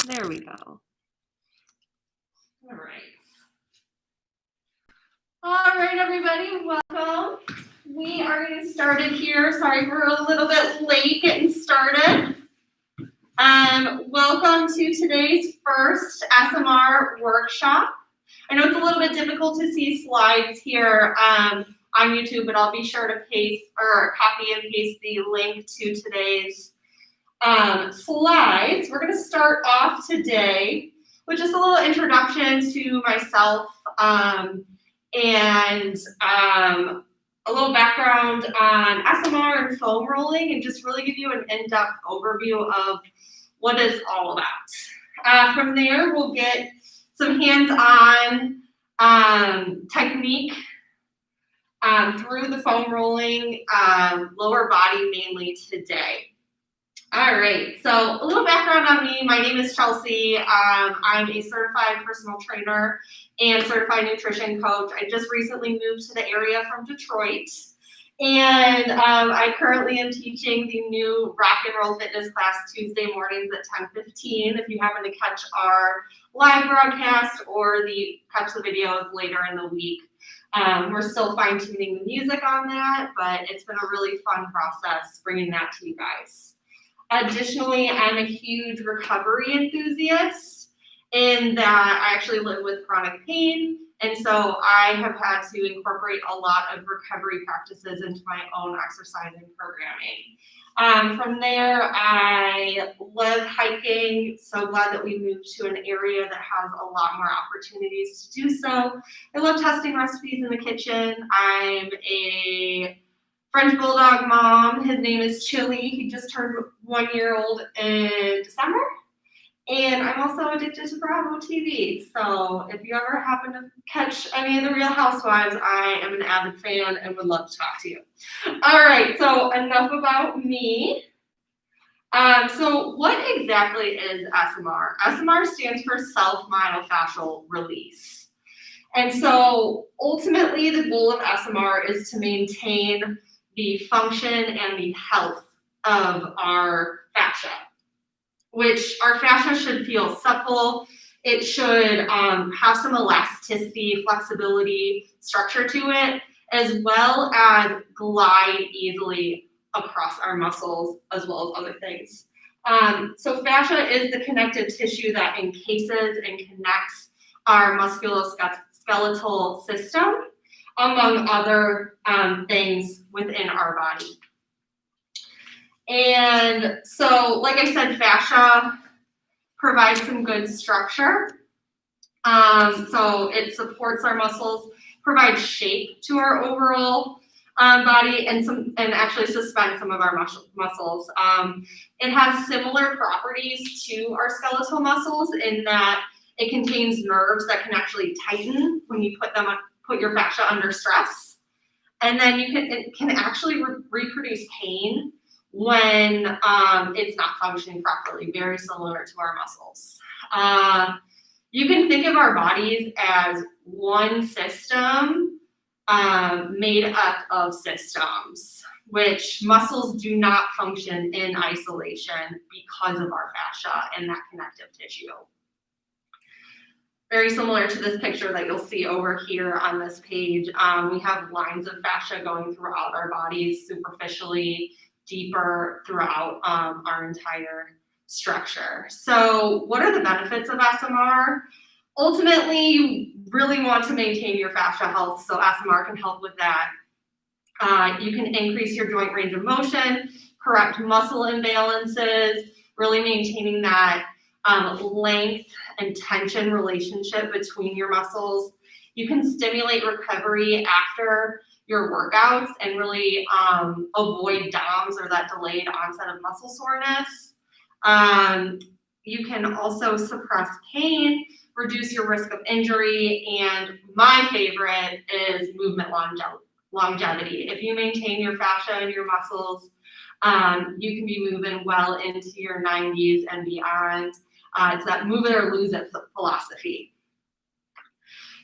There we go. All right, everybody, welcome. We are getting started here. Sorry for a little bit late getting started. Welcome to today's first SMR workshop. I know it's a little bit difficult to see slides here on YouTube, but I'll be sure to paste or copy and paste the link to today's slides. We're going to start off today with just a little introduction to myself and a little background on SMR and foam rolling, and just really give you an in-depth overview of what it's all about. From there, we'll get some hands-on technique through the foam rolling, lower body mainly today. All right, so a little background on me. My name is Chelsea. I'm a certified personal trainer and certified nutrition coach. I just recently moved to the area from Detroit, and I currently am teaching the new rock and roll fitness class Tuesday mornings at 10:15. If you happen to catch our live broadcast or catch the videos later in the week. We're still fine-tuning the music on that, but it's been a really fun process bringing that to you guys. Additionally, I'm a huge recovery enthusiast in that I actually live with chronic pain, and so I have had to incorporate a lot of recovery practices into my own exercise and programming. From there, I love hiking. So glad that we moved to an area that has a lot more opportunities to do so. I love testing recipes in the kitchen. I'm a French Bulldog mom. His name is Chili. He just turned 1 year old in December. And I'm also addicted to Bravo TV. So if you ever happen to catch any of the Real Housewives, I am an avid fan and would love to talk to you. All right, so enough about me. So what exactly is SMR? SMR stands for self-myofascial release. And so ultimately the goal of SMR is to maintain the function and the health of our fascia, which our fascia should feel supple. It should have some elasticity, flexibility, structure to it, as well as glide easily across our muscles, as well as other things. So fascia is the connective tissue that encases and connects our musculoskeletal system, among other things within our body. And so, like I said, fascia provides some good structure. So it supports our muscles, provides shape to our overall body, and actually suspends some of our muscles. It has similar properties to our skeletal muscles in that it contains nerves that can actually tighten when you put your fascia under stress, and then it can actually reproduce pain when it's not functioning properly, very similar to our muscles. You can think of our bodies as one system made up of systems, which muscles do not function in isolation because of our fascia and that connective tissue. Very similar to this picture that you'll see over here on this page. We have lines of fascia going throughout our bodies, superficially, deeper throughout our entire structure. So what are the benefits of SMR? Ultimately, you really want to maintain your fascia health, so SMR can help with that. You can increase your joint range of motion, correct muscle imbalances, really maintaining that length and tension relationship between your muscles. You can stimulate recovery after your workouts and really avoid DOMS, or that delayed onset of muscle soreness. You can also suppress pain, reduce your risk of injury, and my favorite is movement longevity. If you maintain your fascia and your muscles, you can be moving well into your 90s and beyond. It's that move it or lose it philosophy.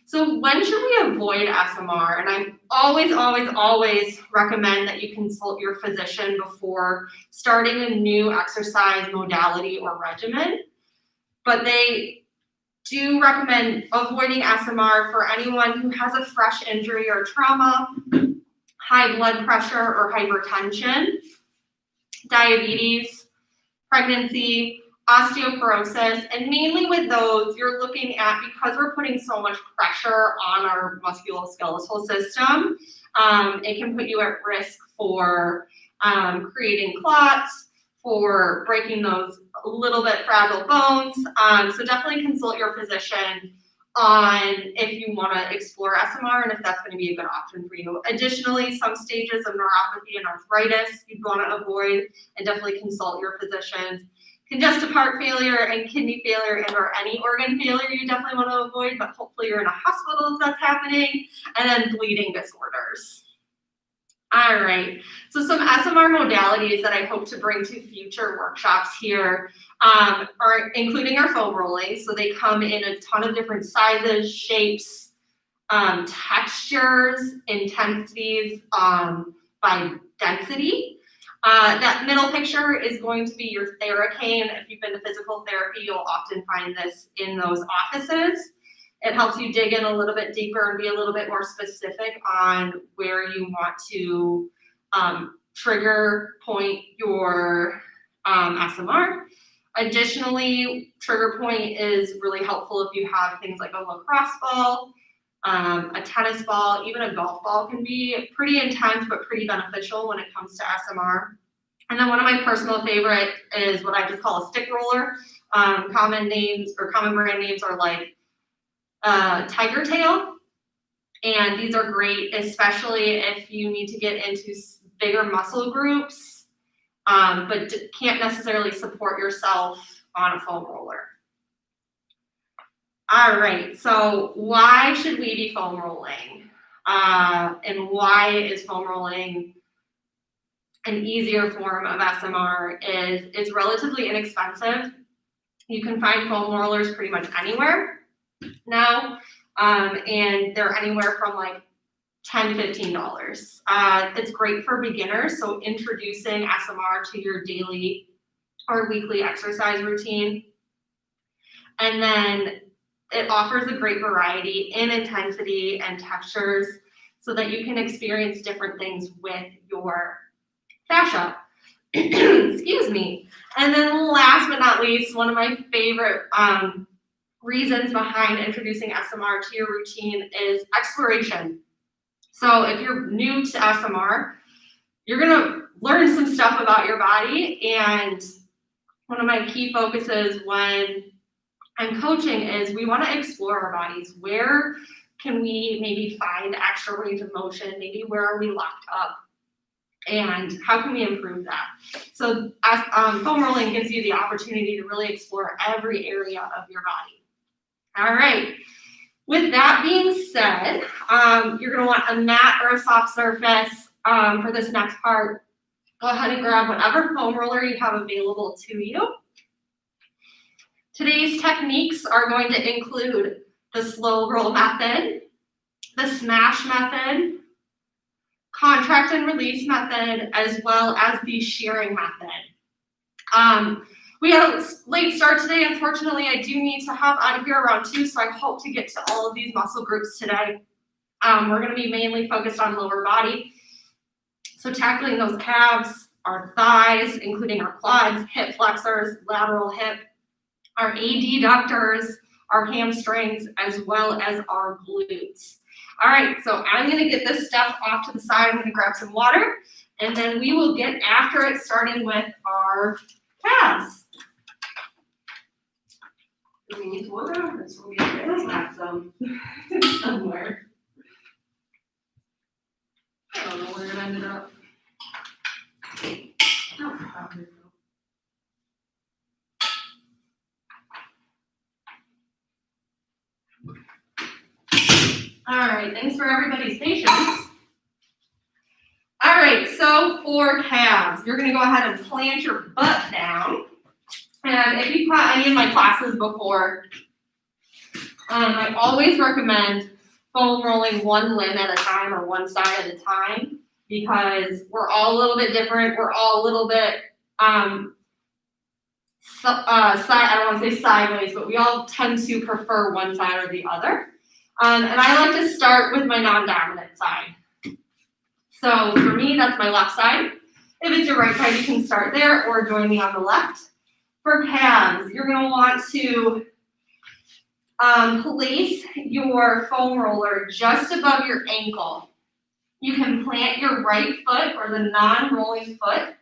So when should we avoid SMR? And I always recommend that you consult your physician before starting a new exercise modality or regimen. but they do recommend avoiding SMR for anyone who has a fresh injury or trauma, high blood pressure or hypertension, diabetes, pregnancy, osteoporosis, and mainly with those, you're looking at, because we're putting so much pressure on our musculoskeletal system, it can put you at risk for creating clots, for breaking those a little bit fragile bones. So definitely consult your physician on if you want to explore SMR and if that's going to be a good option for you. Additionally, some stages of neuropathy and arthritis you'd want to avoid, and definitely consult your physicians. Congestive heart failure and kidney failure and or any organ failure you definitely want to avoid, but hopefully you're in a hospital if that's happening, and then bleeding disorders. All right, so some SMR modalities that I hope to bring to future workshops here are including our foam rolling. So they come in a ton of different sizes, shapes, textures, intensities by density. That middle picture is going to be your Theracane. If you've been to physical therapy, you'll often find this in those offices. It helps you dig in a little bit deeper and be a little bit more specific on where you want to trigger point your SMR. Additionally, trigger point is really helpful if you have things like a lacrosse ball, a tennis ball, even a golf ball can be pretty intense but pretty beneficial when it comes to SMR. And then one of my personal favorite is what I just call a stick roller. Common names or common brand names are like Tiger Tail, and these are great, especially if you need to get into bigger muscle groups, but can't necessarily support yourself on a foam roller. All right, so why should we be foam rolling? And why is foam rolling an easier form of SMR? Is it's relatively inexpensive. You can find foam rollers pretty much anywhere now, and they're anywhere from like $10 to $15. It's great for beginners, so introducing SMR to your daily or weekly exercise routine. And then it offers a great variety in intensity and textures so that you can experience different things with your fascia. Excuse me. And then last but not least, one of my favorite reasons behind introducing SMR to your routine is exploration. So if you're new to SMR, you're going to learn some stuff about your body. And one of my key focuses when I'm coaching is we want to explore our bodies. Where can we maybe find extra range of motion? Maybe where are we locked up? And how can we improve that? So foam rolling gives you the opportunity to really explore every area of your body. All right, with that being said, you're going to want a mat or a soft surface for this next part. Go ahead and grab whatever foam roller you have available to you. Today's techniques are going to include the slow roll method, the smash method, contract and release method, as well as the shearing method. We had a late start today. Unfortunately, I do need to hop out of here around 2, so I hope to get to all of these muscle groups today. We're going to be mainly focused on lower body. So tackling those calves, our thighs, including our quads, hip flexors, lateral hip, our adductors, our hamstrings, as well as our glutes. All right, so I'm going to get this stuff off to the side. I'm going to grab some water, and then we will get after it, starting with our calves. Do we need to water? Let's have some somewhere. I don't know where it ended up. Oh, here we go. All right, thanks for everybody's patience. All right, so for calves, you're going to go ahead and plant your butt down. And if you've caught any of my classes before, I always recommend foam rolling one limb at a time or one side at a time, because we're all a little bit different. We're all a little bit I don't want to say sideways, but we all tend to prefer one side or the other. And I like to start with my non-dominant side. So for me, that's my left side. If it's your right side, you can start there or join me on the left. For calves, you're going to want to place your foam roller just above your ankle. You can plant your right foot or the non-rolling foot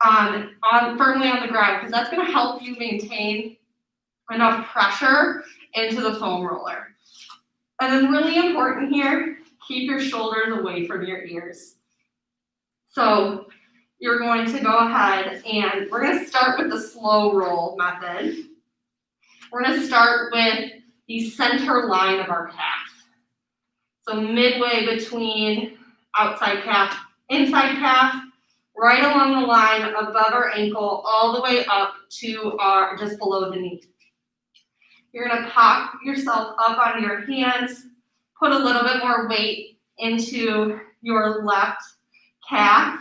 firmly on the ground because that's going to help you maintain enough pressure into the foam roller. And then really important here, keep your shoulders away from your ears. So you're going to go ahead and we're going to start with the slow roll method. We're going to start with the center line of our calf. So midway between outside calf, inside calf, right along the line above our ankle, all the way up to just below the knee. You're going to pop yourself up on your hands, put a little bit more weight into your left calf,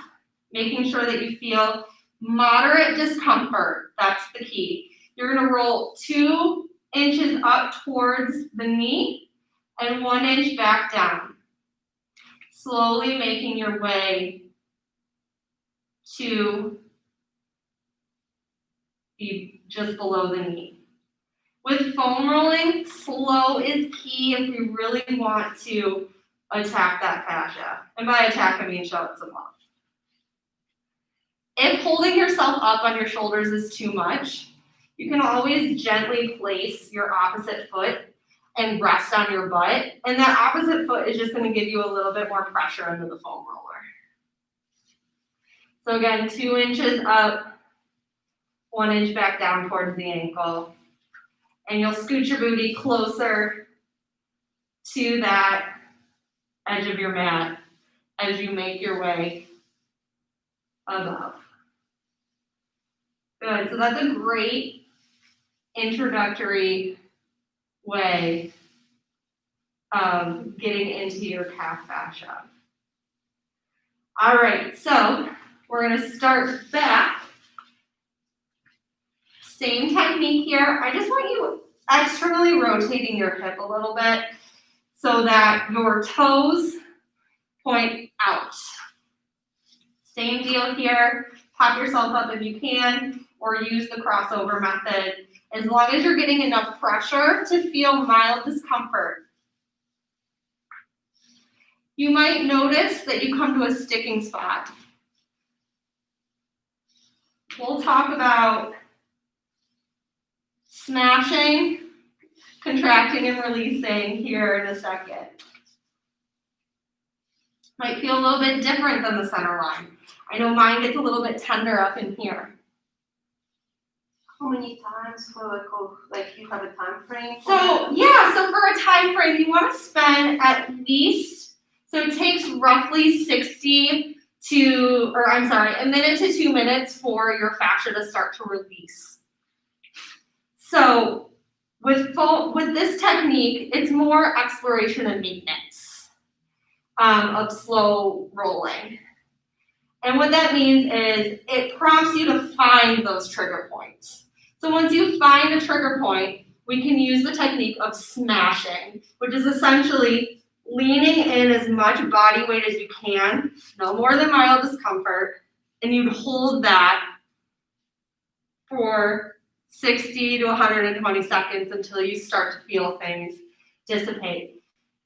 making sure that you feel moderate discomfort. That's the key. You're going to roll 2 inches up towards the knee and 1 inch back down. Slowly making your way to be just below the knee. With foam rolling, slow is key if we really want to attack that fascia. And by attack, I mean show it some love. If holding yourself up on your shoulders is too much, you can always gently place your opposite foot and rest on your butt. And that opposite foot is just going to give you a little bit more pressure into the foam roller. So again, 2 inches up, 1 inch back down towards the ankle. And you'll scoot your booty closer to that edge of your mat as you make your way above. Good, so that's a great introductory way of getting into your calf fascia. All right, so we're going to start back. Same technique here. I just want you externally rotating your hip a little bit so that your toes point out. Same deal here. Pop yourself up if you can, or use the crossover method, as long as you're getting enough pressure to feel mild discomfort. You might notice that you come to a sticking spot. We'll talk about smashing, contracting, and releasing here in a second. Might feel a little bit different than the center line. I know mine gets a little bit tender up in here. How many times for like you have a time frame? So yeah, so for a time frame, you want to spend at least, so it takes roughly a minute to 2 minutes for your fascia to start to release. So with this technique, it's more exploration and maintenance of slow rolling. And what that means is it prompts you to find those trigger points. So once you find a trigger point, we can use the technique of smashing, which is essentially leaning in as much body weight as you can, no more than mild discomfort, and you'd hold that for 60 to 120 seconds until you start to feel things dissipate.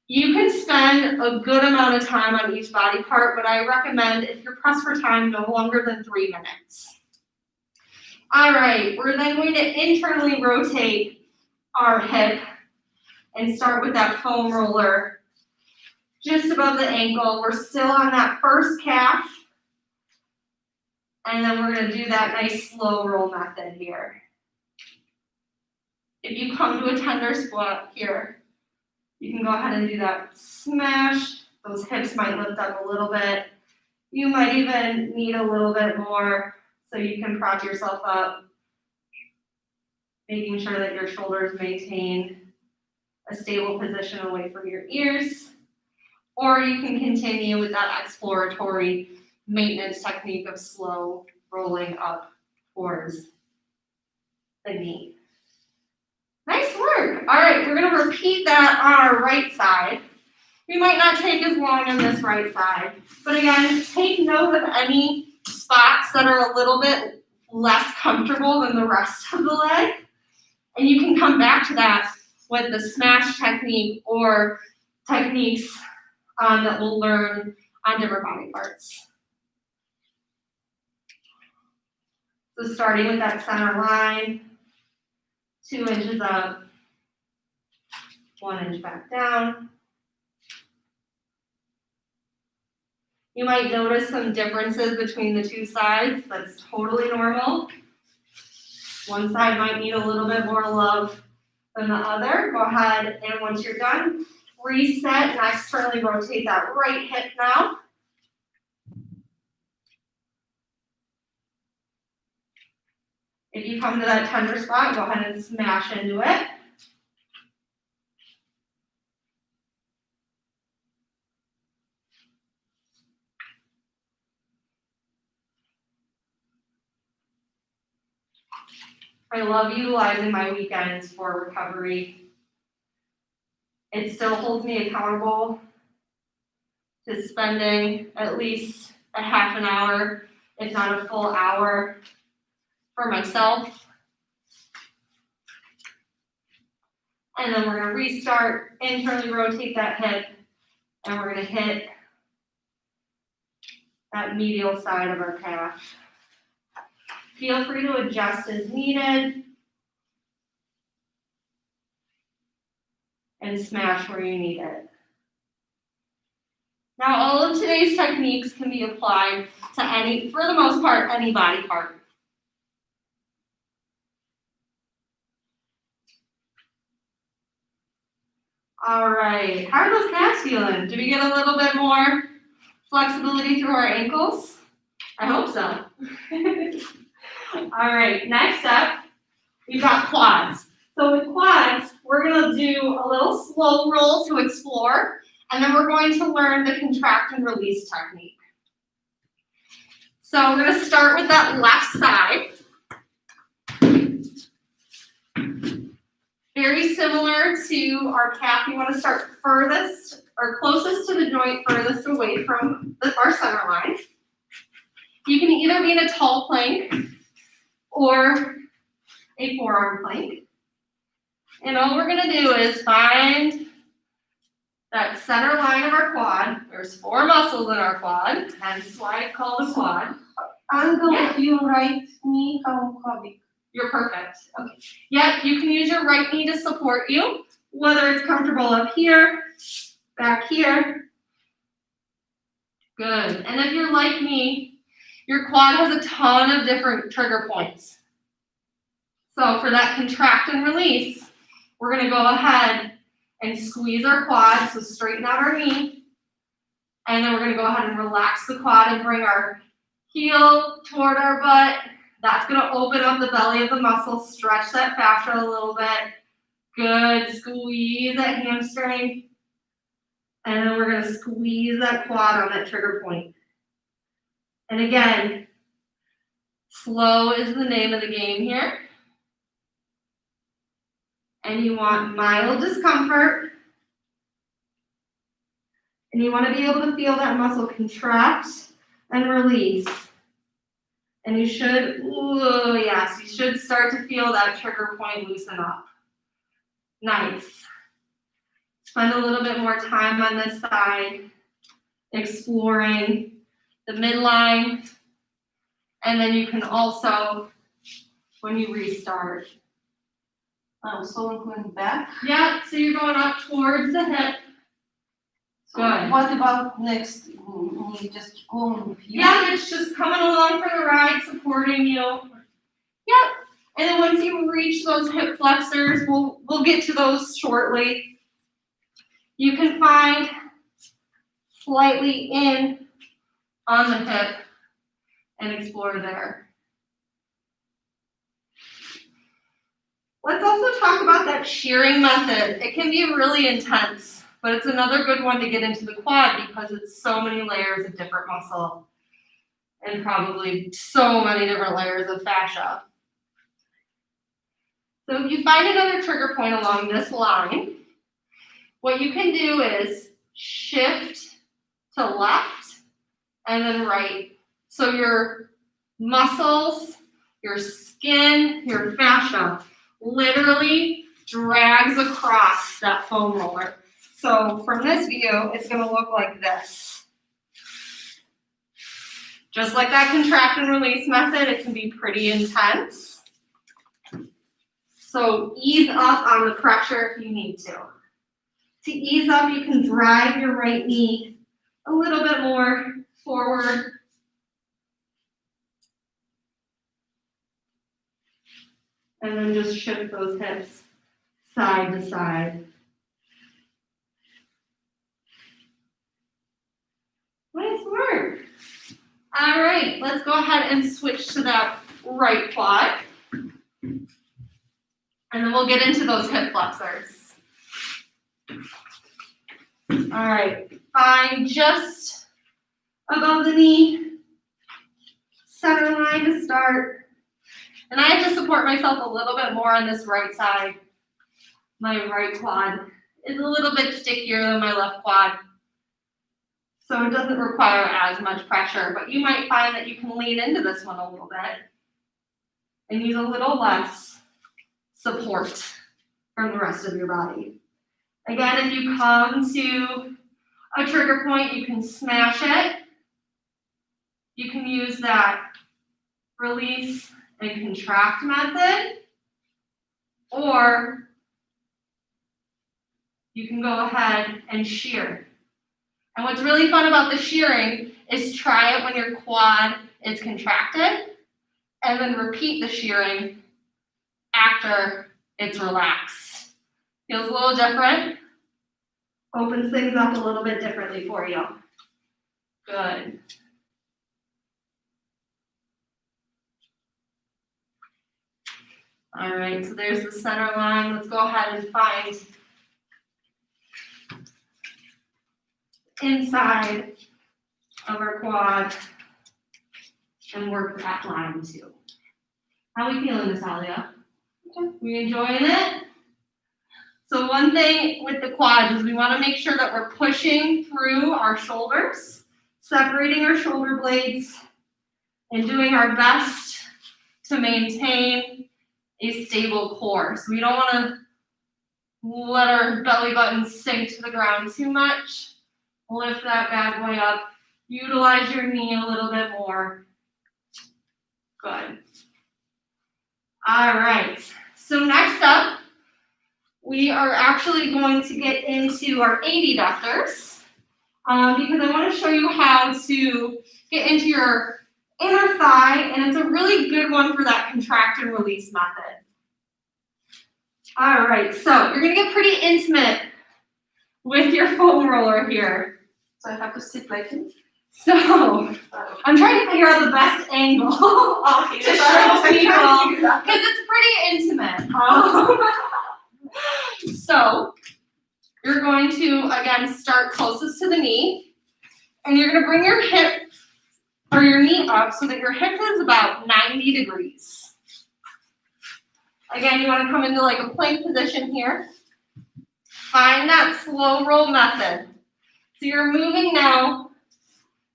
You can spend a good amount of time on each body part, but I recommend, if you're pressed for time, no longer than 3 minutes. All right, we're then going to internally rotate our hip and start with that foam roller just above the ankle. We're still on that first calf, and then we're going to do that nice slow roll method here. If you come to a tender spot here, you can go ahead and do that smash. Those hips might lift up a little bit. You might even need a little bit more so you can prop yourself up, making sure that your shoulders maintain a stable position away from your ears. Or you can continue with that exploratory maintenance technique of slow rolling up towards the knee. Nice work. All right, we're gonna repeat that on our right side. We might not take as long on this right side, but again, take note of any spots that are a little bit less comfortable than the rest of the leg. And you can come back to that with the smash technique or techniques that we'll learn on different body parts. So starting with that center line, 2 inches up, 1 inch back down. You might notice some differences between the 2 sides. That's totally normal. One side might need a little bit more love than the other. Go ahead and once you're done, reset and externally rotate that right hip now. If you come to that tender spot, go ahead and smash into it. I love utilizing my weekends for recovery. It still holds me accountable to spending at least a half an hour, if not a full hour, for myself. And then we're gonna restart, internally rotate that hip, and we're gonna hit that medial side of our calf. Feel free to adjust as needed. And smash where you need it. Now, all of today's techniques can be applied to for the most part, any body part. All right, how are those calves feeling? Did we get a little bit more flexibility through our ankles? I hope so. All right, next up, we've got quads. So with quads, we're gonna do a little slow roll to explore, and then we're going to learn the contract and release technique. So we're gonna start with that left side. Very similar to our calf, you wanna start furthest or closest to the joint, furthest away from our center line. You can either be in a tall plank or a forearm plank. And all we're gonna do is find that center line of our quad. There's 4 muscles in our quad, hence why it's called a quad. Angle of your right knee, how big? You're perfect. Okay. Yeah, you can use your right knee to support you, whether it's comfortable up here, back here. Good. And if you're like me, your quad has a ton of different trigger points. So for that contract and release, we're gonna go ahead and squeeze our quad, so straighten out our knee. And then we're gonna go ahead and relax the quad and bring our heel toward our butt. That's gonna open up the belly of the muscle, stretch that fascia a little bit. Good, squeeze that hamstring. And then we're gonna squeeze that quad on that trigger point. And again, slow is the name of the game here. And you want mild discomfort. And you want to be able to feel that muscle contract and release. And you should, ooh, yes, you should start to feel that trigger point loosen up. Nice. Spend a little bit more time on this side, exploring the midline. And then you can also, when you restart, So I'm going back. yeah, so you're going up towards the hip. So Good. what about next knee? Just going here? Yeah, it's just coming along for the ride, supporting you. Yep. And then once you reach those hip flexors, we'll get to those shortly. You can find slightly in on the hip and explore there. Let's also talk about that shearing method. It can be really intense, but it's another good one to get into the quad because it's so many layers of different muscle and probably so many different layers of fascia. So if you find another trigger point along this line, what you can do is shift to left and then right. So your muscles, your skin, your fascia literally drags across that foam roller. So from this view, it's going to look like this. Just like that contract and release method, it can be pretty intense. So ease up on the pressure if you need to. To ease up, you can drive your right knee a little bit more forward. And then just shift those hips side to side. Nice work. All right, let's go ahead and switch to that right quad. And then we'll get into those hip flexors. All right, find just above the knee, center line to start. And I have to support myself a little bit more on this right side. My right quad is a little bit stickier than my left quad. So it doesn't require as much pressure, but you might find that you can lean into this one a little bit and use a little less support from the rest of your body. Again, if you come to a trigger point, you can smash it. You can use that release and contract method, or you can go ahead and shear. And what's really fun about the shearing is try it when your quad is contracted, and then repeat the shearing after it's relaxed. Feels a little different. Opens things up a little bit differently for you. Good. All right, so there's the center line. Let's go ahead and find inside of our quad and work that line too. How are we feeling, Natalia? We enjoying it? So one thing with the quads is we want to make sure that we're pushing through our shoulders, separating our shoulder blades, and doing our best to maintain a stable core. So we don't want to let our belly button sink to the ground too much. Lift that bad boy up. Utilize your knee a little bit more. Good. All right. So next up, we are actually going to get into our adductors because I want to show you how to get into your inner thigh, and it's a really good one for that contract and release method. All right, so you're going to get pretty intimate with your foam roller here. So I have to sit like this? So I'm trying to figure out the best angle to show people because it's pretty intimate. So you're going to, again, start closest to the knee, and you're going to bring your hip or your knee up so that your hip is about 90 degrees. Again, you want to come into like a plank position here. Find that slow roll method. So you're moving now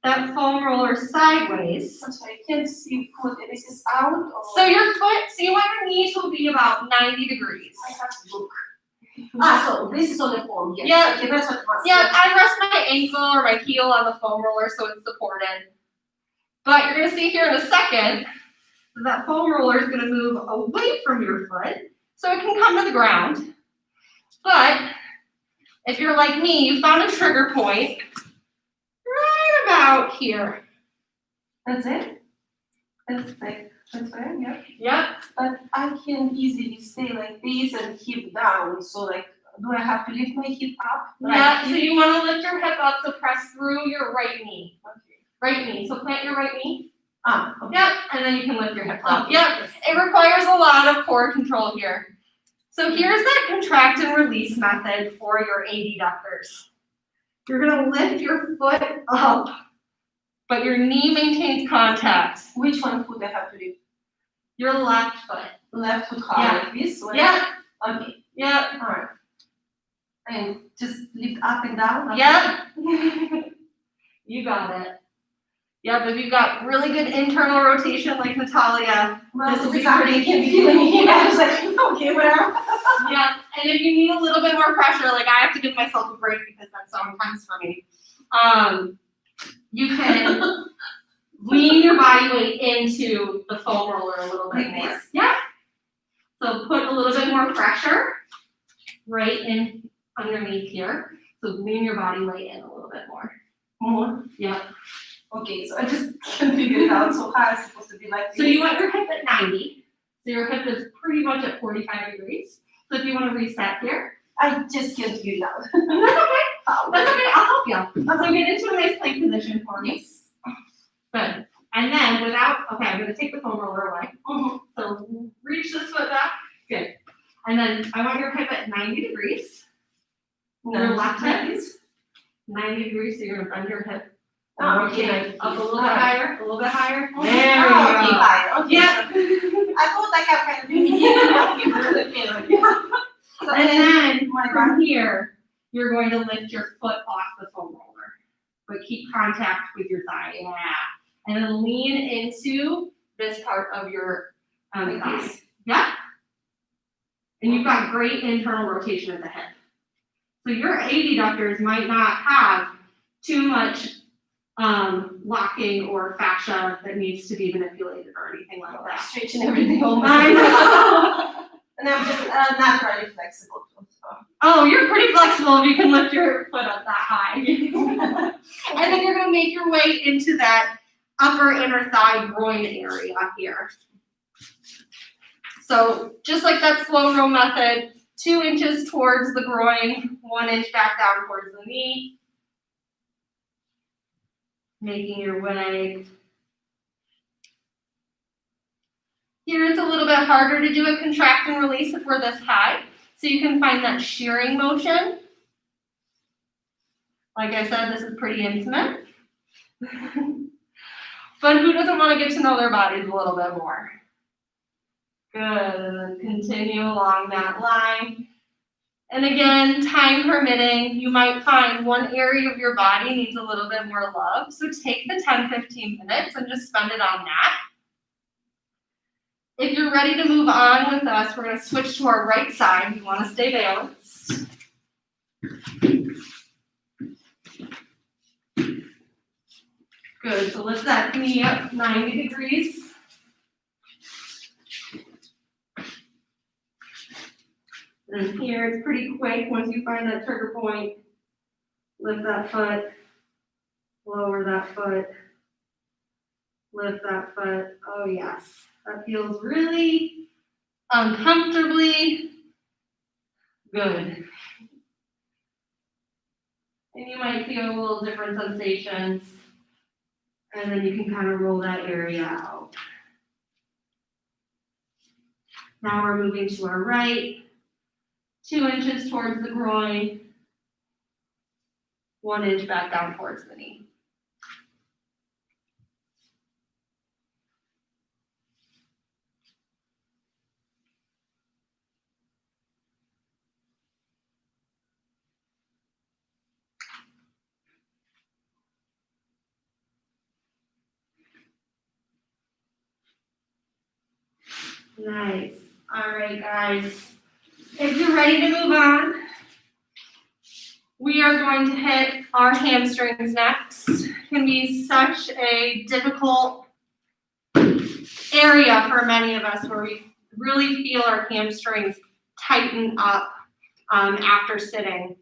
that foam roller sideways. I'm sorry, I can't see foot. This is out or? So your foot, so you want your knees will be about 90 degrees. I have to look. So this is on the foam, yes. Yeah. Okay, that's what it was. Yeah, I rest my ankle or my heel on the foam roller so it's supported. But you're going to see here in a second that foam roller is going to move away from your foot so it can come to the ground. But if you're like me, you found a trigger point right about here. That's it? That's right, yeah. Yep. But I can easily stay like this and hip down. So like, do I have to lift my hip up? Yeah, so you want to lift your hip up, so press through your right knee. Okay. Right knee. So plant your right knee. Okay. Yep, and then you can lift your hips up. Yep, it requires a lot of core control here. So here's that contract and release method for your adductors. You're going to lift your foot up, but your knee maintains contact. Which one foot I have to lift? Your left foot. Left foot hard like this way? Yep. Okay. Yep. Alright. And just lift up and down? Yep. You got it. Yep, if you've got really good internal rotation like Natalia, Well, this will be exactly. pretty. I can't feel anything. I was like, okay, whatever. Yeah, and if you need a little bit more pressure, like I have to give myself a break because that's so intense for me. You can lean your body weight into the foam roller a little bit Like more. this? Yeah. So put a little bit more pressure right in underneath here. So lean your body weight in a little bit more. More? Yep. Okay, so I just can't figure it out. So how is it supposed to be like this? So you want your hip at 90. So your hip is pretty much at 45 degrees. So if you want to reset here. I just can't figure it out. That's okay. That's okay. I'll help you. So get into a nice plank position for me. Yes. Good. And then I'm going to take the foam roller away. Mm-hmm. So reach this foot back. Good. And then I want your hip at 90 degrees. Your left hip is 90 degrees, so you're going to bend your hip. Oh, okay. Up a little bit higher, a little bit higher. Oh, There okay, you go. higher. Okay. Yeah. I thought I have kind of been So And then my from here, you're going to lift your foot off the foam roller, but keep contact with your thigh. Yeah. And then lean into this part of your like thigh. this. Yeah. And you've got great internal rotation of the hip. So your adductors might not have too much locking or fascia that needs to be manipulated or anything like that. Stretching everything almost. I know. And I'm just not very flexible. So. Oh, you're pretty flexible if you can lift your foot up that high. And then you're going to make your way into that upper inner thigh groin area here. So just like that slow roll method, 2 inches towards the groin, 1 inch back down towards the knee. Making your way. Here it's a little bit harder to do a contract and release if we're this high. So you can find that shearing motion. Like I said, this is pretty intimate. But who doesn't want to get to know their bodies a little bit more? Good, and then continue along that line. And again, time permitting, you might find one area of your body needs a little bit more love. So take the 10-15 minutes and just spend it on that. If you're ready to move on with us, we're going to switch to our right side. You want to stay balanced. Good, so lift that knee up 90 degrees. And here it's pretty quick. Once you find that trigger point, lift that foot, lower that foot, lift that foot. Oh yes, that feels really uncomfortably good. And you might feel a little different sensations. And then you can kind of roll that area out. Now we're moving to our right. 2 inches towards the groin, 1 inch back down towards the knee. Nice. All right, guys. If you're ready to move on, we are going to hit our hamstrings next. It can be such a difficult area for many of us where we really feel our hamstrings tighten up after sitting.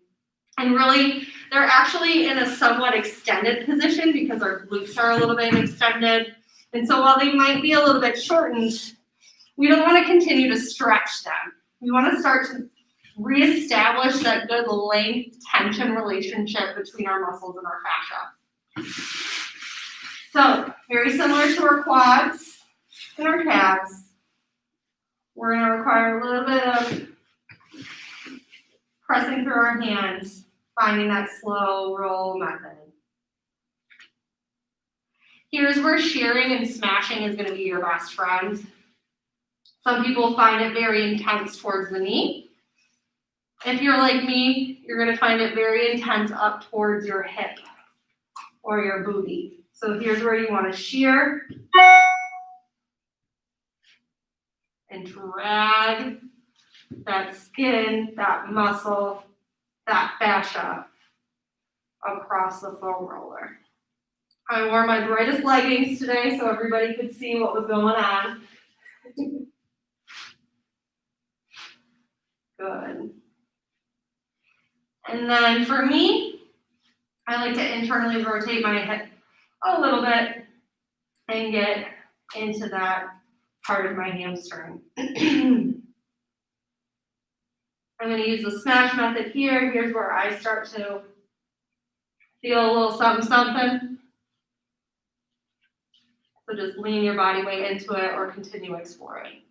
And really, they're actually in a somewhat extended position because our glutes are a little bit extended. And so while they might be a little bit shortened, we don't want to continue to stretch them. We want to start to reestablish that good length tension relationship between our muscles and our fascia. So, very similar to our quads and our calves, we're going to require a little bit of pressing through our hands, finding that slow roll method. Here's where shearing and smashing is going to be your best friend. Some people find it very intense towards the knee. If you're like me, you're gonna find it very intense up towards your hip or your booty. So here's where you wanna shear and drag that skin, that muscle, that fascia across the foam roller. I wore my brightest leggings today so everybody could see what was going on. Good. And then for me, I like to internally rotate my hip a little bit and get into that part of my hamstring. I'm going to use the smash method here. Here's where I start to feel a little something, something. So just lean your body weight into it or continue exploring.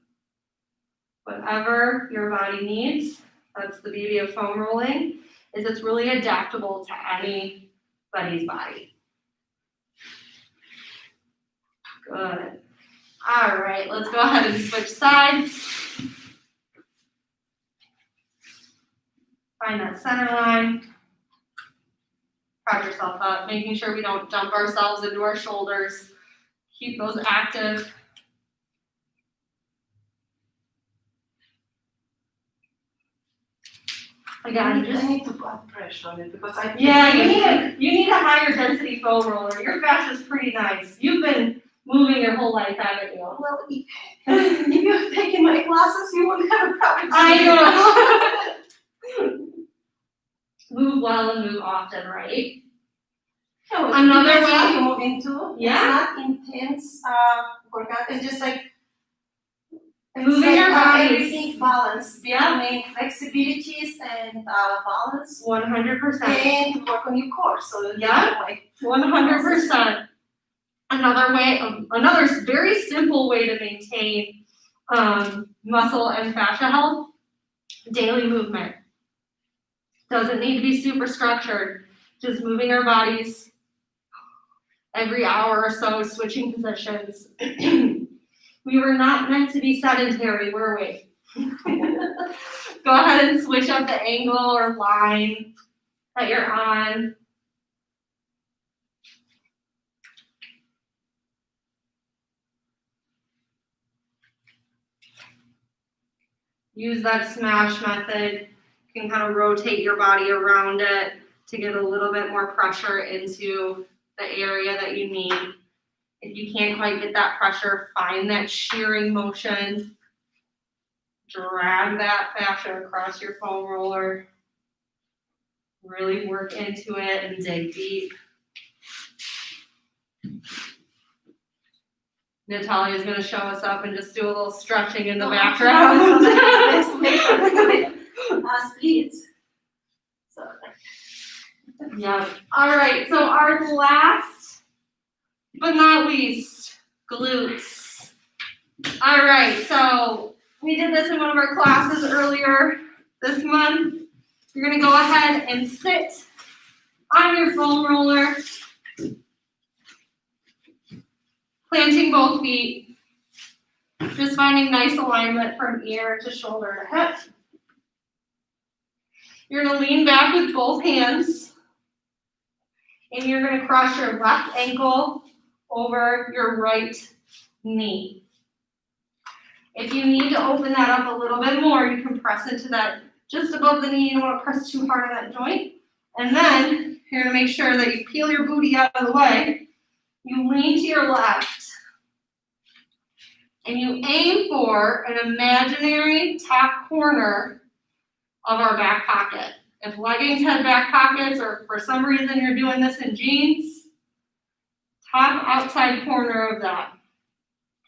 Whatever your body needs, that's the beauty of foam rolling, is it's really adaptable to anybody's body. Good. All right, let's go ahead and switch sides. Find that center line. Prop yourself up, making sure we don't dump ourselves into our shoulders. Keep those active. Again, I need to put pressure on it because I you need a higher density foam roller. Your fascia is pretty nice. You've been moving your whole life, haven't you? Well, if you're taking my classes, you won't have a problem. I know. Move well and move often, right? No, Another way way you move into. Yeah. It's not intense workout. It's just like Moving your bodies. Everything balance. Yeah. Make flexibilities and balance. 100%. And work on your core. So Yeah. like 100%. Another very simple way to maintain muscle and fascia health, daily movement. Doesn't need to be super structured, just moving our bodies every hour or so, switching positions. We were not meant to be sedentary, were we? Go ahead and switch up the angle or line that you're on. Use that smash method. You can kind of rotate your body around it to get a little bit more pressure into the area that you need. If you can't quite get that pressure, find that shearing motion. Drag that fascia across your foam roller. Really work into it and dig deep. Natalia's going to show us up and just do a little stretching in the background. Splits. So. Yeah. All right. So our last, but not least, glutes. All right. So we did this in one of our classes earlier this month. You're going to go ahead and sit on your foam roller, planting both feet, just finding nice alignment from ear to shoulder to hip. You're going to lean back with both hands, and you're going to cross your left ankle over your right knee. If you need to open that up a little bit more, you can press into that just above the knee. You don't want to press too hard on that joint. And then you're going to make sure that you peel your booty out of the way. You lean to your left. And you aim for an imaginary top corner of our back pocket. If leggings had back pockets, or for some reason you're doing this in jeans, top outside corner of that.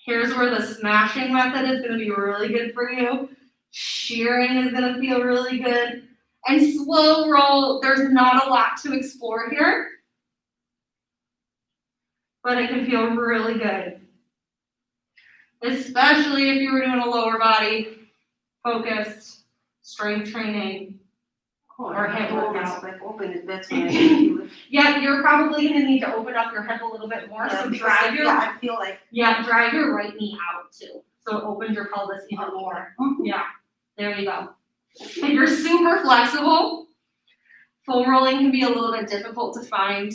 Here's where the smashing method is going to be really good for you. Shearing is going to feel really good. And slow roll, there's not a lot to explore here, but it can feel really good. Especially if you were doing a lower body focused strength training or hip workout. Like open it, that's when I feel it. Yeah, you're probably going to need to open up your hip a little bit more. So drive your I feel like drive your right knee out too. so it opens your pelvis even more. Mhm. Yeah, there you go. If you're super flexible, foam rolling can be a little bit difficult to find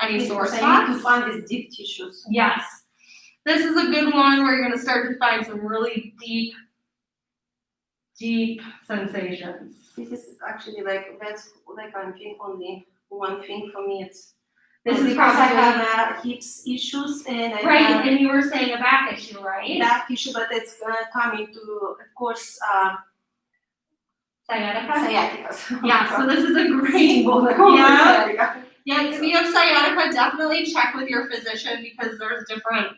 any sore Because I need to spots. find these deep tissues. Yes. This is a good one where you're gonna start to find some really deep sensations. This is actually like, that's like I think only one thing for me. It's This is because I probably, have hips issues and I right, have and you were saying a back issue, right? back issue, but it's gonna come into, of course, Sciatica? sciatica. Yeah, so this is a great, Yeah. yeah, if you have sciatica, definitely check with your physician because there's different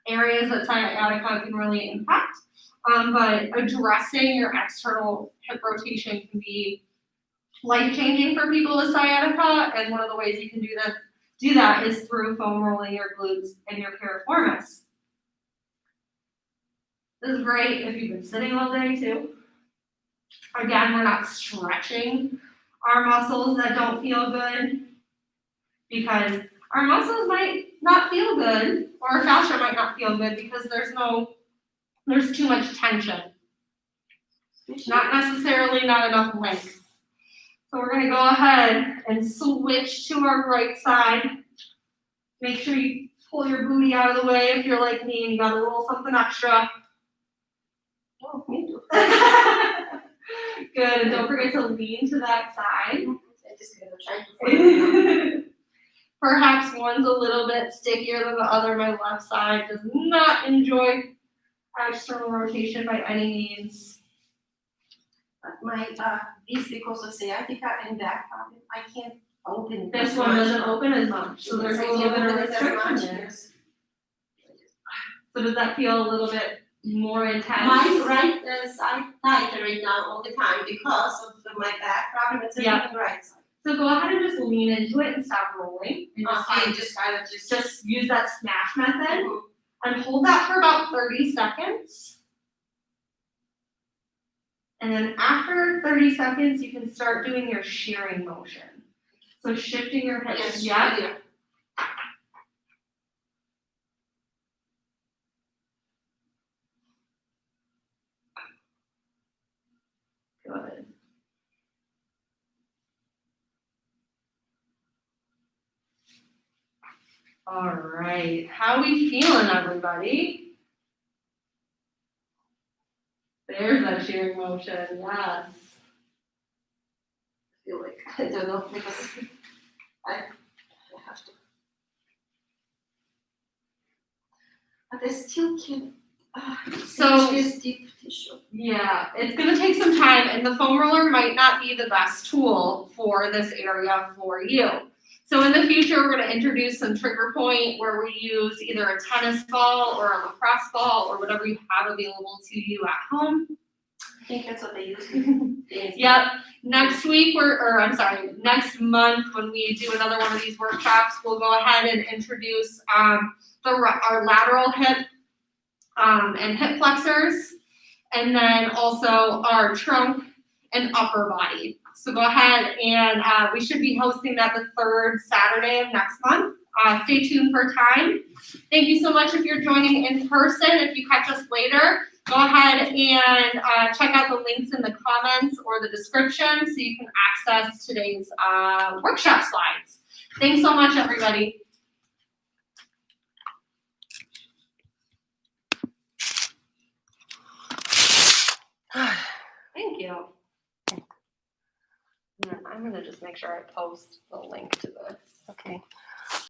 areas that sciatica can really impact. But addressing your external hip rotation can be life-changing for people with sciatica, and one of the ways you can do that is through foam rolling your glutes and your piriformis. This is great if you've been sitting all day too. Again, we're not stretching our muscles that don't feel good because our muscles might not feel good, or our fascia might not feel good because there's too much tension. Not necessarily not enough length. So we're gonna go ahead and switch to our right side. Make sure you pull your booty out of the way if you're like me and you got a little something extra. Oh, me too. Good, and don't forget to lean to that side. I just gonna try to find Perhaps one's a little bit stickier than the other. My left side does not enjoy external rotation by any means. my this because of sciatica and back problem. I can't open it. This as one much. doesn't open as much, so there's a I little can't bit of open it as restriction much, there. yes. So does that feel a little bit more intense? My right side tighter right now all the time because of my back problem. It's Yeah. on the right side. So go ahead and just lean into it and stop rolling. And Just kind of just use that smash method Mhm. and hold that for about 30 seconds. And then after 30 seconds, you can start doing your shearing motion. So shifting your hips. Yes, Yeah. Good. All right. How we feeling, everybody? There's that shearing motion. Yes. I feel like I don't know because I have to. But I still can't. So- this deep tissue. Yeah, it's gonna take some time, and the foam roller might not be the best tool for this area for you. So in the future, we're gonna introduce some trigger point where we use either a tennis ball or a lacrosse ball or whatever you have available to you at home. I think that's what they use. Yep. Next week, next month when we do another one of these workshops, we'll go ahead and introduce our lateral hip and hip flexors, and then also our trunk and upper body. So go ahead and we should be hosting that the third Saturday of next month. Stay tuned for time. Thank you so much if you're joining in person. If you catch us later, go ahead and check out the links in the comments or the description so you can access today's workshop slides. Thanks so much, everybody. Thank you. And then I'm gonna just make sure I post the link to this. Okay.